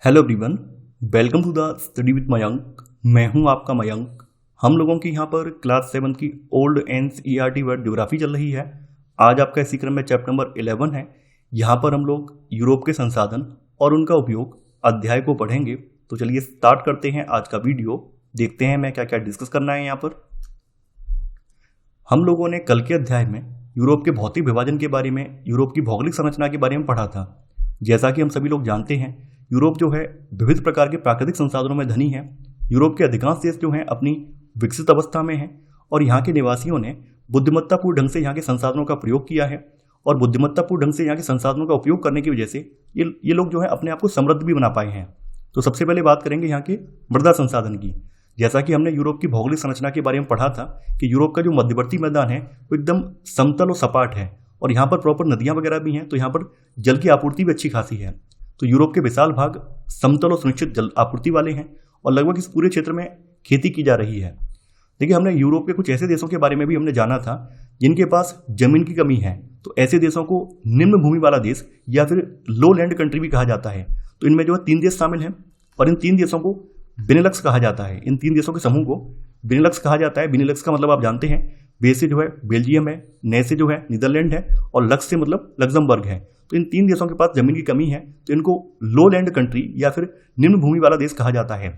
Hello everyone, welcome to the study with Mayank. मैं हूं आपका मयंक। हम लोगों की यहां पर क्लास 7 की ओल्ड एनसीईआरटी वर्ड ज्योग्राफी चल रही है। आज आपका इसी क्रम में चैप्टर नंबर 11 है। यहां पर हम लोग यूरोप के संसाधन और उनका उपयोग अध्याय को पढ़ेंगे। तो चलिए स्टार्ट करते हैं आज का वीडियो। देखते हैं मैं क्या क्या डिस्कस करना है। यहाँ पर हम लोगों ने कल के अध्याय में यूरोप के भौतिक विभाजन के बारे में, यूरोप की भौगोलिक संरचना के बारे में पढ़ा था। जैसा कि हम सभी लोग जानते हैं, यूरोप जो है विविध प्रकार के प्राकृतिक संसाधनों में धनी है। यूरोप के अधिकांश देश जो हैं अपनी विकसित अवस्था में हैं और यहाँ के निवासियों ने बुद्धिमत्तापूर्ण ढंग से यहाँ के संसाधनों का प्रयोग किया है। और बुद्धिमत्तापूर्ण ढंग से यहाँ के संसाधनों का उपयोग करने की वजह से ये लोग जो है अपने आप को समृद्ध भी बना पाए हैं। तो सबसे पहले बात करेंगे यहाँ के मृदा संसाधन की। जैसा कि हमने यूरोप की भौगोलिक संरचना के बारे में पढ़ा था कि यूरोप का जो मध्यवर्ती मैदान है वो एकदम समतल और सपाट है और यहाँ पर प्रॉपर नदियाँ वगैरह भी हैं, तो यहाँ पर जल की आपूर्ति भी अच्छी खासी है। तो यूरोप के विशाल भाग समतल और सुनिश्चित जल आपूर्ति वाले हैं और लगभग इस पूरे क्षेत्र में खेती की जा रही है। देखिए, हमने यूरोप के कुछ ऐसे देशों के बारे में भी हमने जाना था जिनके पास जमीन की कमी है। तो ऐसे देशों को निम्न भूमि वाला देश या फिर लो लैंड कंट्री भी कहा जाता है। तो इनमें जो है 3 देश शामिल हैं और इन 3 देशों को बेनेलक्स कहा जाता है। इन 3 देशों के समूह को बेनेलक्स कहा जाता है। बेनेलक्स का मतलब आप जानते हैं, बे से जो है बेल्जियम है, ने से जो है नीदरलैंड है और लक्स से मतलब लग्जमबर्ग है। तो इन 3 देशों के पास जमीन की कमी है, तो इनको लो लैंड कंट्री या फिर निम्न भूमि वाला देश कहा जाता है।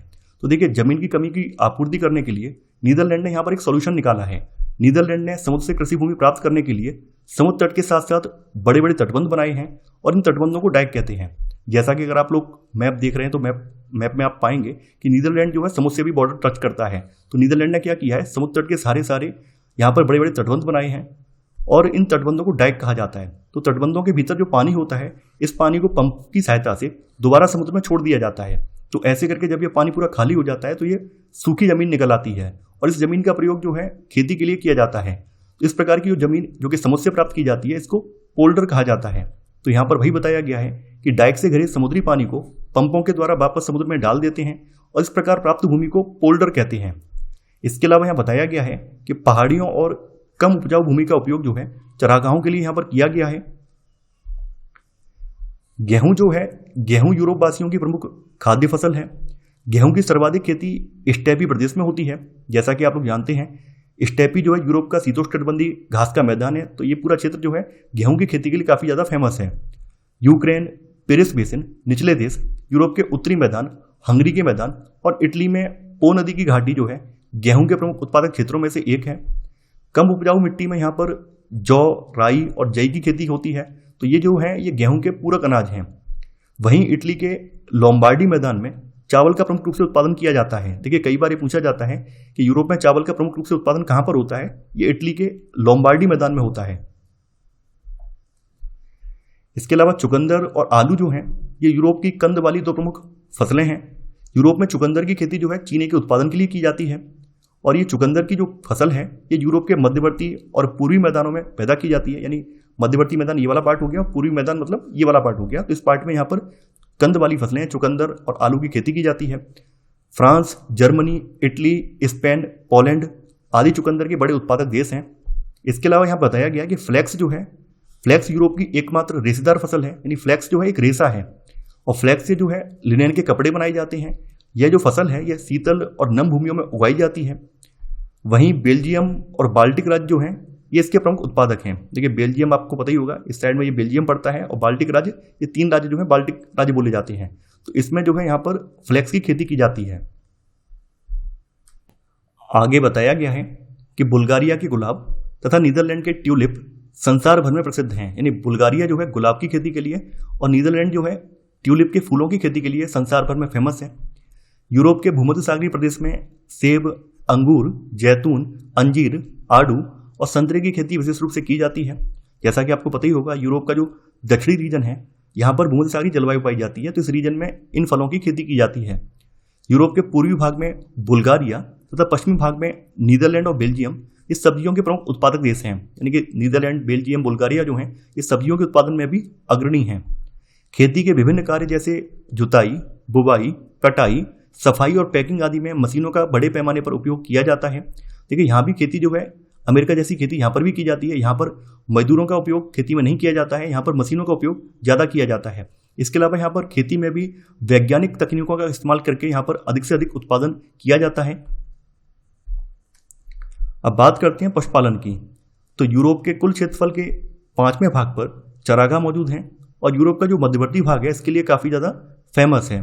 तो देखिए, जमीन की कमी की आपूर्ति करने के लिए नीदरलैंड ने यहाँ पर एक सोल्यूशन निकाला है। नीदरलैंड ने समुद्र से कृषि भूमि प्राप्त करने के लिए समुद्र तट के साथ साथ बड़े बड़े तटबंध बनाए हैं और इन तटबंधों को डाइक कहते हैं। जैसा कि अगर आप लोग मैप देख रहे हैं तो मैप में आप पाएंगे कि नीदरलैंड जो है समुद्र से भी बॉर्डर टच करता है। तो नीदरलैंड ने क्या किया है, समुद्र तट के सारे यहाँ पर बड़े बड़े तटबंध बनाए हैं और इन तटबंधों को डाइक कहा जाता है। तो तटबंधों के भीतर जो पानी होता है, इस पानी को पंप की सहायता से दोबारा समुद्र में छोड़ दिया जाता है। तो ऐसे करके जब ये पानी पूरा खाली हो जाता है तो ये सूखी जमीन निकल आती है और इस जमीन का प्रयोग जो है खेती के लिए किया जाता है। इस प्रकार की जो जमीन जो कि समुद्र से प्राप्त की जाती है, इसको पोल्डर कहा जाता है। तो यहाँ पर वही बताया गया है कि डाइक से घिरे समुद्री पानी को पंपों के द्वारा वापस समुद्र में डाल देते हैं और इस प्रकार प्राप्त भूमि को पोल्डर कहते हैं। इसके अलावा यहाँ बताया गया है कि पहाड़ियों और कम उपजाऊ भूमि का उपयोग जो है चरागाहों के लिए यहाँ पर किया गया है। गेहूं जो है, गेहूं यूरोप वासियों की प्रमुख खाद्य फसल है। गेहूं की सर्वाधिक खेती स्टेपी प्रदेश में होती है। जैसा कि आप लोग जानते हैं, स्टेपी जो है यूरोप का शीतोष्णकटिबंधीय घास का मैदान है। तो ये पूरा क्षेत्र जो है गेहूं की खेती के लिए काफी ज्यादा फेमस है। यूक्रेन, पेरिस बेसिन, निचले देश, यूरोप के उत्तरी मैदान, हंगरी के मैदान और इटली में पो नदी की घाटी जो है गेहूं के प्रमुख उत्पादक क्षेत्रों में से एक है। कम उपजाऊ मिट्टी में यहाँ पर जौ, राई और जई की खेती होती है। तो ये जो है ये गेहूं के पूरक अनाज हैं। वहीं इटली के लोम्बार्डी मैदान में चावल का प्रमुख रूप से उत्पादन किया जाता है। देखिए, कई बार ये पूछा जाता है कि यूरोप में चावल का प्रमुख रूप से उत्पादन कहां पर होता है। ये इटली के लोम्बार्डी मैदान में होता है। इसके अलावा चुकंदर और आलू जो हैं ये यूरोप की कंद वाली 2 प्रमुख फसलें हैं। यूरोप में चुकंदर की खेती जो है चीनी के उत्पादन के लिए की जाती है और ये चुकंदर की जो फसल है ये यूरोप के मध्यवर्ती और पूर्वी मैदानों में पैदा की जाती है। यानी मध्यवर्ती मैदान ये वाला पार्ट हो गया और पूर्वी मैदान मतलब ये वाला पार्ट हो गया। तो इस पार्ट में यहाँ पर कंद वाली फसलें चुकंदर और आलू की खेती की जाती है। France, Germany, Italy, Spain, Poland आदि चुकंदर के बड़े उत्पादक देश हैं। इसके अलावा यहाँ बताया गया कि फ्लैक्स जो है, फ्लैक्स यूरोप की एकमात्र रेशेदार फसल है। यानी फ्लैक्स जो है एक रेशा है और फ्लैक्स से जो है लिनेन के कपड़े बनाए जाते हैं। यह जो फसल है यह शीतल और नम भूमियों में उगाई जाती है। वहीं बेल्जियम और बाल्टिक राज्य जो हैं ये इसके प्रमुख उत्पादक हैं। देखिए, बेल्जियम आपको पता ही होगा, इस साइड में ये बेल्जियम पड़ता है और बाल्टिक राज्य, ये 3 राज्य जो है बाल्टिक राज्य बोले जाते हैं। तो इसमें जो है यहाँ पर फ्लैक्स की खेती की जाती है। आगे बताया गया है कि बुल्गारिया के गुलाब तथा नीदरलैंड के ट्यूलिप संसार भर में प्रसिद्ध हैं। यानी बुल्गारिया जो है गुलाब की खेती के लिए और नीदरलैंड जो है ट्यूलिप के फूलों की खेती के लिए संसार भर में फेमस है। यूरोप के भूमध्य सागरीय प्रदेश में सेब, अंगूर, जैतून, अंजीर, आड़ू और संतरे की खेती विशेष रूप से की जाती है। जैसा कि आपको पता ही होगा, यूरोप का जो दक्षिणी रीजन है यहाँ पर भूमध्य सागरीय जलवायु पाई जाती है। तो इस रीजन में इन फलों की खेती की जाती है। यूरोप के पूर्वी भाग में बुल्गारिया तथा पश्चिमी भाग में नीदरलैंड और बेल्जियम इस सब्जियों के प्रमुख उत्पादक देश हैं। यानी कि नीदरलैंड, बेल्जियम, बुल्गारिया जो हैं ये सब्जियों के उत्पादन में भी अग्रणी हैं। खेती के विभिन्न कार्य जैसे जुताई, बुवाई, कटाई, सफाई और पैकिंग आदि में मशीनों का बड़े पैमाने पर उपयोग किया जाता है। देखिए, यहाँ भी खेती जो है अमेरिका जैसी खेती यहाँ पर भी की जाती है। यहाँ पर मजदूरों का उपयोग खेती में नहीं किया जाता है, यहाँ पर मशीनों का उपयोग ज़्यादा किया जाता है। इसके अलावा यहाँ पर खेती में भी वैज्ञानिक तकनीकों का इस्तेमाल करके यहाँ पर अधिक से अधिक उत्पादन किया जाता है। अब बात करते हैं पशुपालन की। तो यूरोप के कुल क्षेत्रफल के 5वें भाग पर चरागाह मौजूद हैं और यूरोप का जो मध्यवर्ती भाग है इसके लिए काफ़ी ज़्यादा फेमस है।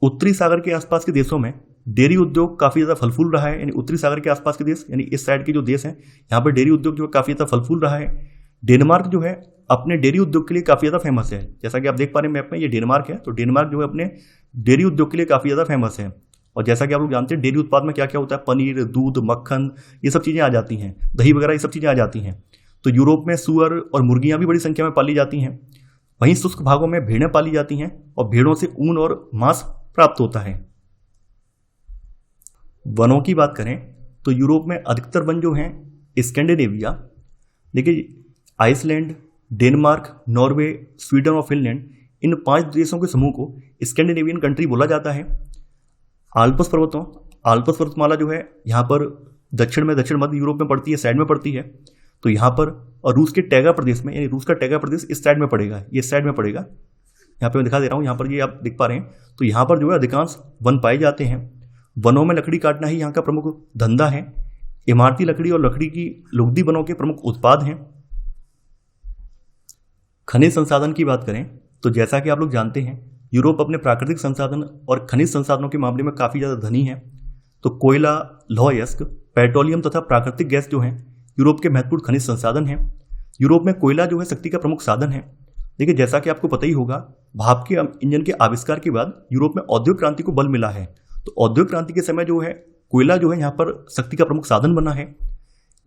उत्तरी सागर के आसपास के देशों में डेयरी उद्योग काफ़ी ज़्यादा फल फूल रहा है, यानी उत्तरी सागर के आसपास के देश यानी इस साइड के जो देश हैं यहाँ पर डेयरी उद्योग जो है काफ़ी ज़्यादा फल फूल रहा है। डेनमार्क जो है अपने डेयरी उद्योग के लिए काफ़ी ज़्यादा फेमस है। जैसा कि आप देख पा रहे हैं मैप में, ये डेनमार्क है। तो डेनमार्क जो है अपने डेयरी उद्योग के लिए काफ़ी ज़्यादा फेमस है। और जैसा कि आप लोग जानते हैं डेयरी उत्पाद में क्या क्या होता है, पनीर, दूध, मक्खन, ये सब चीज़ें आ जाती हैं, दही वगैरह ये सब चीज़ें आ जाती हैं। तो यूरोप में सूअर और मुर्गियाँ भी बड़ी संख्या में पाली जाती हैं। वहीं शुष्क भागों में भेड़ें पाली जाती हैं और भेड़ों से ऊन और मांस प्राप्त होता है। वनों की बात करें तो यूरोप में अधिकतर वन जो हैं स्कैंडिनेविया, देखिए आइसलैंड, डेनमार्क, नॉर्वे, स्वीडन और फिनलैंड, इन 5 देशों के समूह को स्कैंडिनेवियन कंट्री बोला जाता है। आल्प्स पर्वतमाला जो है यहाँ पर दक्षिण मध्य यूरोप में पड़ती है, साइड में पड़ती है। तो यहाँ पर और रूस के टैगा प्रदेश में, यानी रूस का टैगा प्रदेश इस साइड में पड़ेगा, ये साइड में पड़ेगा। यहाँ पे मैं दिखा दे रहा हूँ, यहाँ पर ये आप देख पा रहे हैं। तो यहाँ पर जो है अधिकांश वन पाए जाते हैं। वनों में लकड़ी काटना ही यहाँ का प्रमुख धंधा है। इमारती लकड़ी और लकड़ी की लुगदी वनों के प्रमुख उत्पाद हैं। खनिज संसाधन की बात करें तो जैसा कि आप लोग जानते हैं यूरोप अपने प्राकृतिक संसाधन और खनिज संसाधनों के मामले में काफ़ी ज़्यादा धनी है। तो कोयला, लौह अयस्क, पेट्रोलियम तथा प्राकृतिक गैस जो है यूरोप के महत्वपूर्ण खनिज संसाधन हैं। यूरोप में कोयला जो है शक्ति का प्रमुख साधन है। देखिए जैसा कि आपको पता ही होगा, भाप के इंजन के आविष्कार के बाद यूरोप में औद्योगिक क्रांति को बल मिला है। तो औद्योगिक क्रांति के समय जो है कोयला जो है यहाँ पर शक्ति का प्रमुख साधन बना है।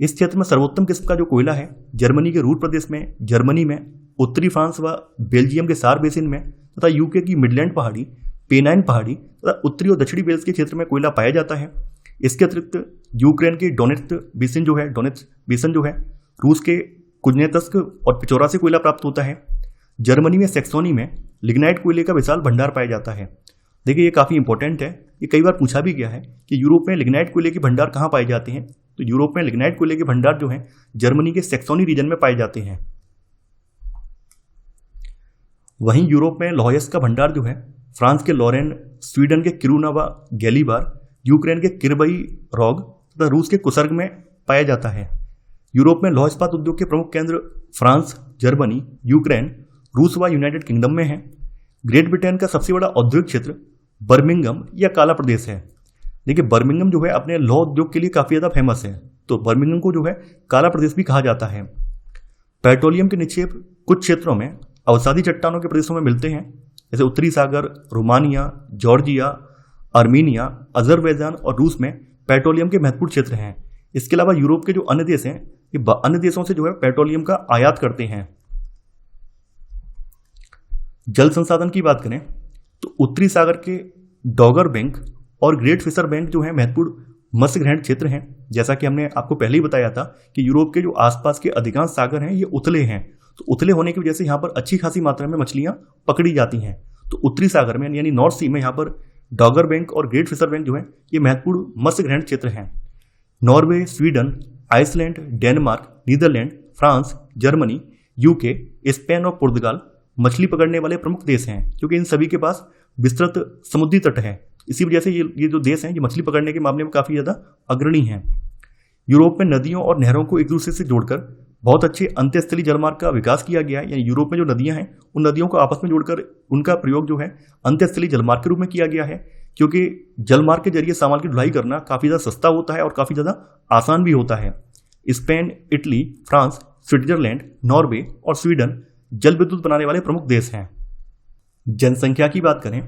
इस क्षेत्र में सर्वोत्तम किस्म का जो कोयला है जर्मनी के रूर प्रदेश में, जर्मनी में, उत्तरी फ्रांस व बेल्जियम के सार बेसिन में तथा यूके की मिडलैंड पहाड़ी, पेनाइन पहाड़ी तथा उत्तरी और दक्षिणी वेल्स के क्षेत्र में कोयला पाया जाता है। इसके अतिरिक्त यूक्रेन के डोनेट्स्क बेसिन जो है रूस के कुज्नेत्स्क और पिचोरा से कोयला प्राप्त होता है। जर्मनी में सैक्सोनी में लिग्नाइट कोयले का विशाल भंडार पाया जाता है। देखिए ये काफ़ी इंपॉर्टेंट है, ये कई बार पूछा भी गया है कि यूरोप में लिग्नाइट कोयले के भंडार कहाँ पाए जाते हैं। तो यूरोप में लिग्नाइट कोयले के भंडार जो हैं जर्मनी के सैक्सोनी रीजन में पाए जाते हैं। वहीं यूरोप में लौह अयस्क का भंडार जो है फ्रांस के लॉरेन, स्वीडन के किरूना व गैलीबार, यूक्रेन के किरबई रोग तथा रूस के कुसर्ग में पाया जाता है। यूरोप में लौह इस्पात उद्योग के प्रमुख केंद्र फ्रांस, जर्मनी, यूक्रेन, रूस व यूनाइटेड किंगडम में है। ग्रेट ब्रिटेन का सबसे बड़ा औद्योगिक क्षेत्र बर्मिंघम या काला प्रदेश है। देखिए बर्मिंघम जो है अपने लौह उद्योग के लिए काफ़ी ज़्यादा फेमस है। तो बर्मिंघम को जो है काला प्रदेश भी कहा जाता है। पेट्रोलियम के निक्षेप कुछ क्षेत्रों में अवसादी चट्टानों के प्रदेशों में मिलते हैं, जैसे उत्तरी सागर, रोमानिया, जॉर्जिया, आर्मीनिया, अजरबैजान और रूस में पेट्रोलियम के महत्वपूर्ण क्षेत्र हैं। इसके अलावा यूरोप के जो अन्य देश हैं ये अन्य देशों से जो है पेट्रोलियम का आयात करते हैं। जल संसाधन की बात करें तो उत्तरी सागर के डॉगर बैंक और ग्रेट फिशर बैंक जो है महत्वपूर्ण मत्स्य ग्रहण क्षेत्र हैं। जैसा कि हमने आपको पहले ही बताया था कि यूरोप के जो आसपास के अधिकांश सागर हैं ये उथले हैं। तो उथले होने की वजह से यहाँ पर अच्छी खासी मात्रा में मछलियाँ पकड़ी जाती हैं। तो उत्तरी सागर में यानी नॉर्थ सी में यहाँ पर डॉगर बैंक और ग्रेट फिशर बैंक जो है ये महत्वपूर्ण मत्स्य ग्रहण क्षेत्र हैं। Norway, Sweden, Iceland, Denmark, Netherland, France, Germany, UK, Spain और पुर्तगाल मछली पकड़ने वाले प्रमुख देश हैं, क्योंकि इन सभी के पास विस्तृत समुद्री तट है। इसी वजह से ये जो देश हैं ये मछली पकड़ने के मामले में काफ़ी ज़्यादा अग्रणी हैं। यूरोप में नदियों और नहरों को एक दूसरे से जोड़कर बहुत अच्छे अंतःस्थलीय जलमार्ग का विकास किया गया है। यानी यूरोप में जो नदियां हैं उन नदियों को आपस में जोड़कर उनका प्रयोग जो है अंतःस्थलीय जलमार्ग के रूप में किया गया है, क्योंकि जलमार्ग के जरिए सामान की ढुलाई करना काफ़ी ज़्यादा सस्ता होता है और काफ़ी ज़्यादा आसान भी होता है। Spain, Italy, France, Switzerland, Norway और स्वीडन जल विद्युत बनाने वाले प्रमुख देश हैं। जनसंख्या की बात करें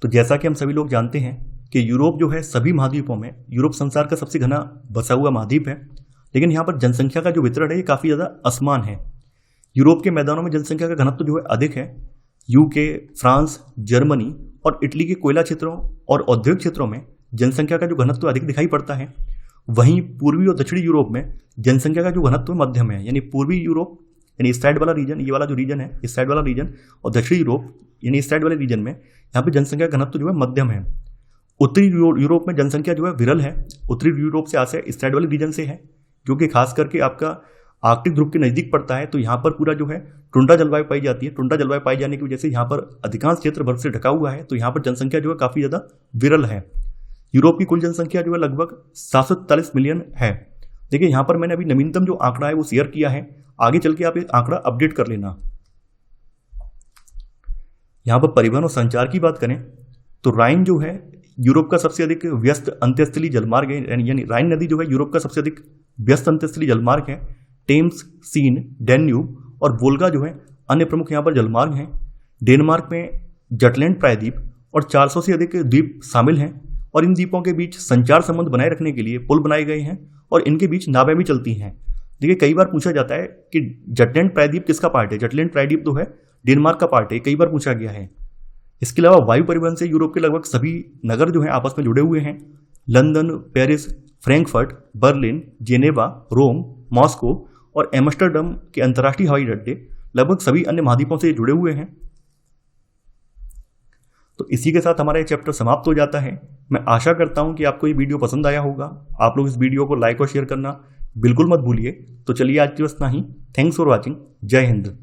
तो जैसा कि हम सभी लोग जानते हैं कि यूरोप जो है सभी महाद्वीपों में यूरोप संसार का सबसे घना बसा हुआ महाद्वीप है, लेकिन यहाँ पर जनसंख्या का जो वितरण है ये काफ़ी ज़्यादा असमान है। यूरोप के मैदानों में जनसंख्या का घनत्व जो है अधिक है। यूके, फ्रांस, जर्मनी और इटली के कोयला क्षेत्रों और औद्योगिक क्षेत्रों में जनसंख्या का जो घनत्व अधिक दिखाई पड़ता है। वहीं पूर्वी और दक्षिणी यूरोप में जनसंख्या का जो घनत्व मध्यम है। यानी पूर्वी यूरोप यानी इस साइड वाला रीजन, ये वाला जो रीजन है इस साइड वाला रीजन, और दक्षिणी यूरोप यानी इस साइड वाले रीजन में यहाँ पे जनसंख्या का घनत्व जो है मध्यम है। उत्तरी यूरोप में जनसंख्या जो है विरल है। उत्तरी यूरोप से आशय इस साइड वाले रीजन से है, जो कि खास करके आपका आर्कटिक ध्रुव के नज़दीक पड़ता है, तो यहाँ पर पूरा जो है टुंड्रा जलवायु पाई जाती है। टुंड्रा जलवायु पाई जाने की वजह से यहाँ पर अधिकांश क्षेत्र बर्फ से ढका हुआ है, तो यहाँ पर जनसंख्या जो है काफ़ी ज़्यादा विरल है। यूरोप की कुल जनसंख्या जो है लगभग 743 मिलियन है। देखिए यहाँ पर मैंने अभी नवीनतम जो आंकड़ा है वो शेयर किया है, आगे चल के आप ये आंकड़ा अपडेट कर लेना। यहाँ पर परिवहन और संचार की बात करें तो राइन जो है यूरोप का सबसे अधिक व्यस्त अंत्यस्थलीय जलमार्ग है, यानी राइन नदी जो है यूरोप का सबसे अधिक व्यस्त अंत्यस्थलीय जलमार्ग है। टेम्स, सीन, डैन्यूब और वोल्गा जो है अन्य प्रमुख यहाँ पर जलमार्ग हैं। डेनमार्क में जटलैंड प्रायद्वीप और 400 से अधिक द्वीप शामिल हैं और इन द्वीपों के बीच संचार संबंध बनाए रखने के लिए पुल बनाए गए हैं और इनके बीच नावें भी चलती हैं। देखिए कई बार पूछा जाता है कि जटलैंड प्रायद्वीप किसका पार्ट है। जटलैंड प्रायद्वीप तो है डेनमार्क का पार्ट है, कई बार पूछा गया है। इसके अलावा वायु परिवहन से यूरोप के लगभग सभी नगर जो हैं आपस में जुड़े हुए हैं। London, Paris, Frankfurt, Berlin, Geneva, Rome, Moscow और एम्स्टर्डम के अंतर्राष्ट्रीय हवाई अड्डे लगभग सभी अन्य महाद्वीपों से जुड़े हुए हैं। तो इसी के साथ हमारा ये चैप्टर समाप्त हो जाता है। मैं आशा करता हूं कि आपको ये वीडियो पसंद आया होगा। आप लोग इस वीडियो को लाइक और शेयर करना बिल्कुल मत भूलिए। तो चलिए आज के बस इतना ही। Thanks for watching. जय हिंद।